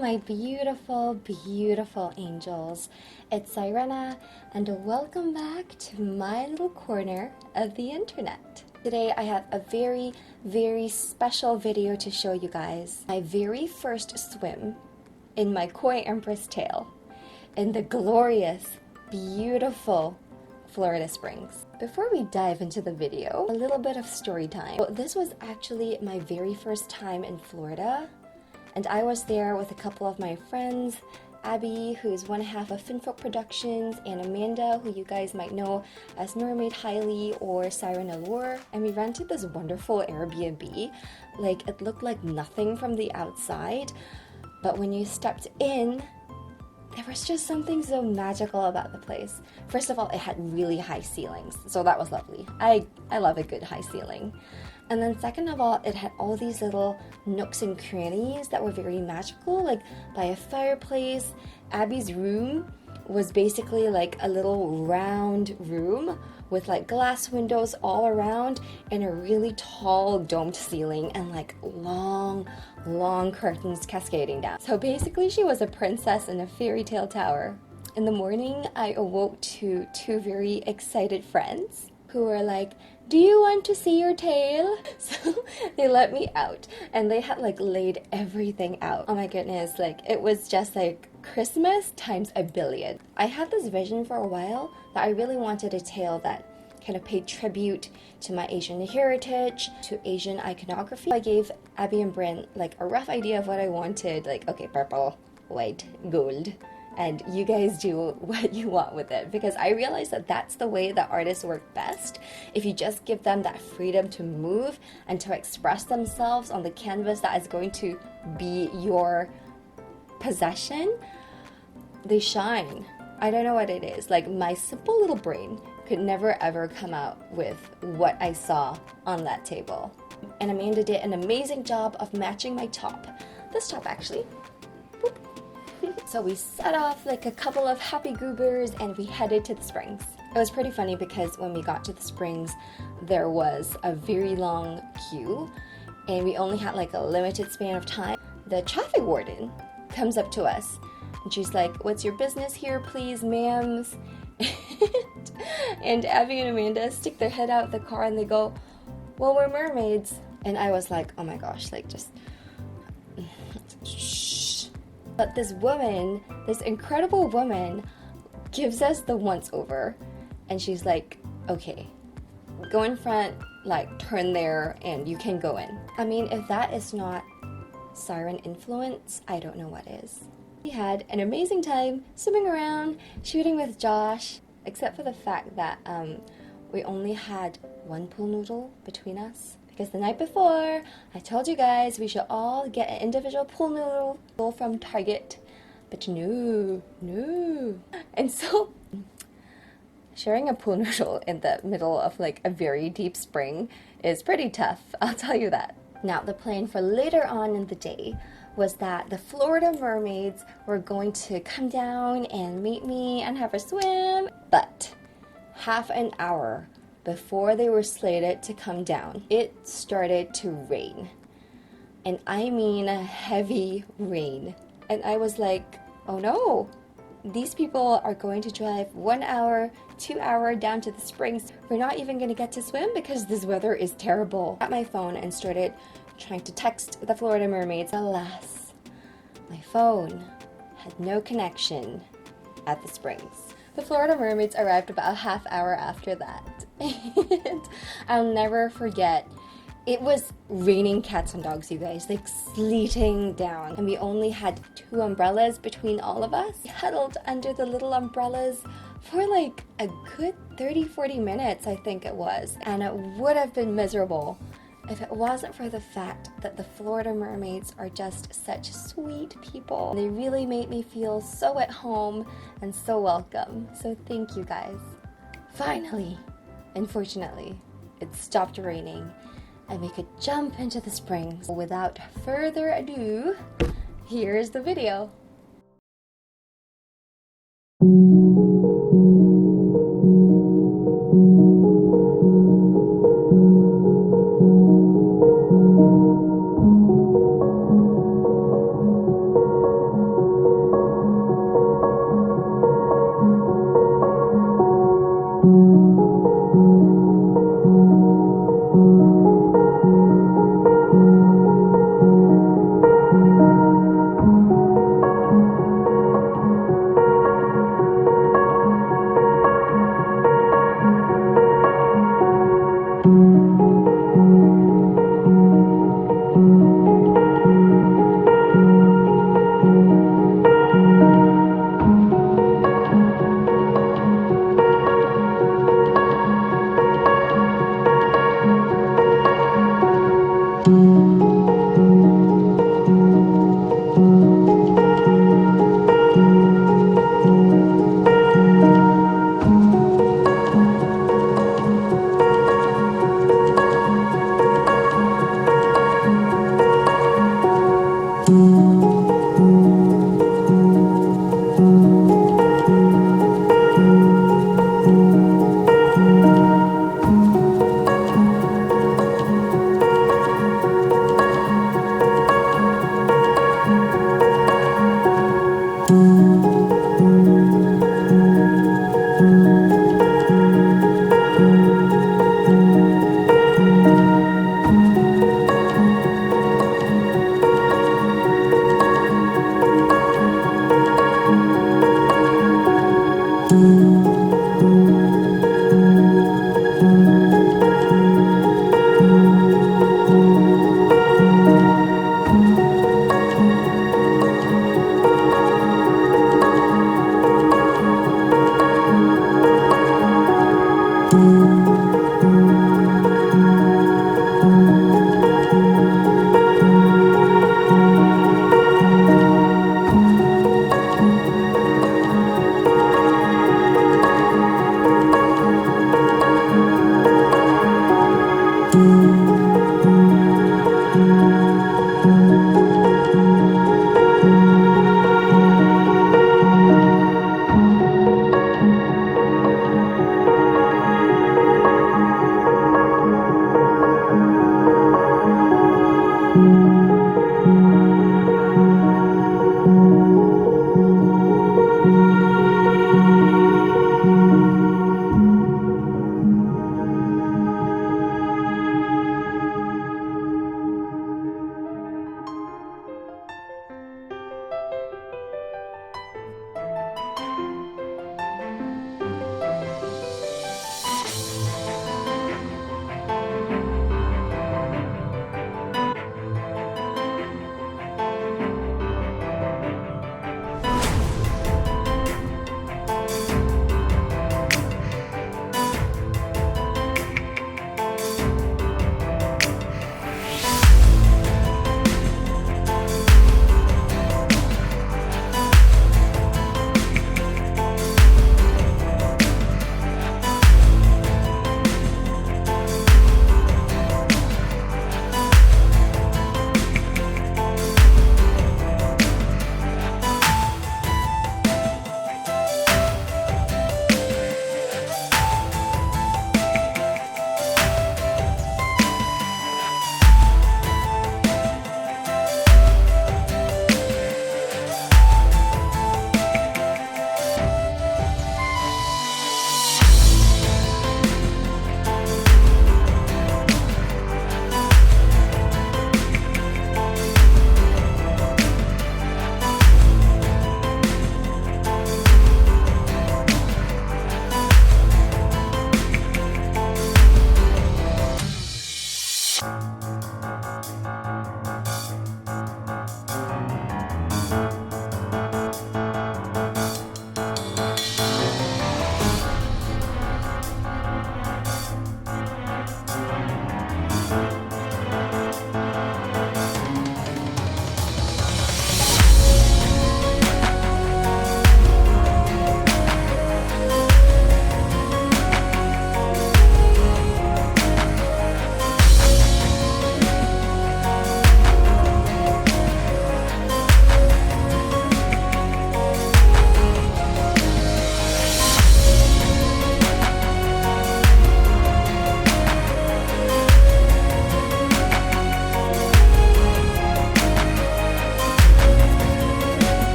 my beautiful, beautiful angels. It's Siren, and welcome back to my little corner of the internet. Today I have a very, very special video to show you guys. My very first swim in my Koi Empress tail in the glorious, beautiful Florida Springs. Before we dive into the video, a little bit of story time. So this was actually my very first time in Florida, and I was there with a couple of my friends, Abby, who's one half of Finfolk Productions, and Amanda, who you guys might know as Mermaid Hyli or Siren Allure. And we rented this wonderful Airbnb. Like, it looked like nothing from the outside, but when you stepped in, there was just something so magical about the place. First of all, it had really high ceilings, so that was lovely. I love a good high ceiling. And then second of all, it had all these little nooks and crannies that were very magical, like by a fireplace. Abby's room was basically like a little round room with like glass windows all around and a really tall domed ceiling and like long curtains cascading down. So basically she was a princess in a fairy tale tower. In the morning, I awoke to two very excited friends who were like, "Do you want to see your tail?" So they let me out and they had like laid everything out. Oh my goodness, like it was just like Christmas times a billion. I had this vision for a while that I really wanted a tail that kind of paid tribute to my Asian heritage, to Asian iconography. I gave Abby and Brent like a rough idea of what I wanted, like, okay, purple, white, gold, and you guys do what you want with it, because I realized that that's the way that artists work best. If you just give them that freedom to move and to express themselves on the canvas that is going to be your possession, they shine. I don't know what it is. Like, my simple little brain could never ever come out with what I saw on that table. And Amanda did an amazing job of matching my top. This top actually. Boop. So we set off like a couple of happy goobers and we headed to the springs. It was pretty funny because when we got to the springs, there was a very long queue and we only had like a limited span of time. The traffic warden comes up to us and she's like, "What's your business here, please, ma'ams?" And Abby and Amanda stick their head out the car and they go, "Well, we're mermaids." And I was like, oh my gosh, like just shh. But this woman, this incredible woman, gives us the once over and she's like, "Okay, go in front, like turn there and you can go in." I mean, if that is not siren influence, I don't know what is. We had an amazing time swimming around, shooting with Josh, except for the fact that we only had one pool noodle between us. Because the night before, I told you guys we should all get an individual pool noodle from Target. But no. And so, sharing a pool noodle in the middle of like a very deep spring is pretty tough, I'll tell you that. Now, the plan for later on in the day was that the Florida Mermaids were going to come down and meet me and have a swim. But half an hour before they were slated to come down, it started to rain. And I mean heavy rain. And I was like, oh no, these people are going to drive 1 hour, 2 hours down to the springs. We're not even going to get to swim because this weather is terrible. I got my phone and started trying to text the Florida Mermaids. Alas, my phone had no connection at the springs. The Florida Mermaids arrived about a half hour after that. And I'll never forget, it was raining cats and dogs, you guys, like sleeting down. And we only had 2 umbrellas between all of us. We huddled under the little umbrellas for like a good 30-40 minutes, I think it was. And it would have been miserable if it wasn't for the fact that the Florida Mermaids are just such sweet people. They really made me feel so at home and so welcome. So thank you guys. Finally, unfortunately, it stopped raining and we could jump into the springs. Without further ado, here's the video.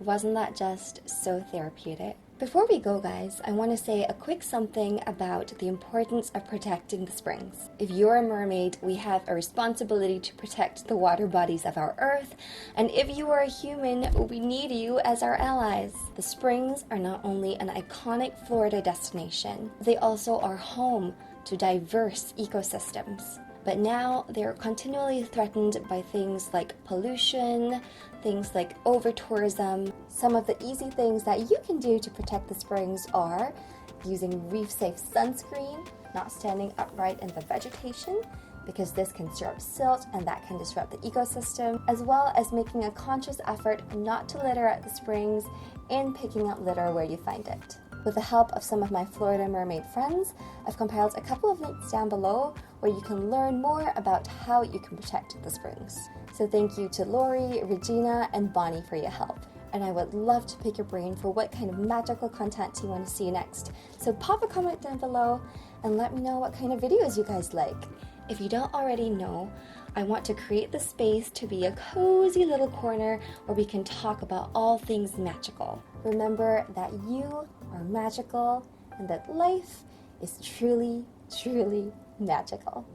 Wasn't that just so therapeutic? Before we go, guys, I want to say a quick something about the importance of protecting the springs. If you're a mermaid, we have a responsibility to protect the water bodies of our earth, and if you are a human, we need you as our allies. The springs are not only an iconic Florida destination, they also are home to diverse ecosystems. But now they're continually threatened by things like pollution, things like over-tourism. Some of the easy things that you can do to protect the springs are using reef-safe sunscreen, not standing upright in the vegetation, because this can stir up silt and that can disrupt the ecosystem, as well as making a conscious effort not to litter at the springs and picking up litter where you find it. With the help of some of my Florida Mermaid friends, I've compiled a couple of links down below where you can learn more about how you can protect the springs. So thank you to Lori, Regina, and Bonnie for your help. And I would love to pick your brain for what kind of magical content you want to see next. So pop a comment down below and let me know what kind of videos you guys like. If you don't already know, I want to create the space to be a cozy little corner where we can talk about all things magical. Remember that you are magical and that life is truly, truly magical.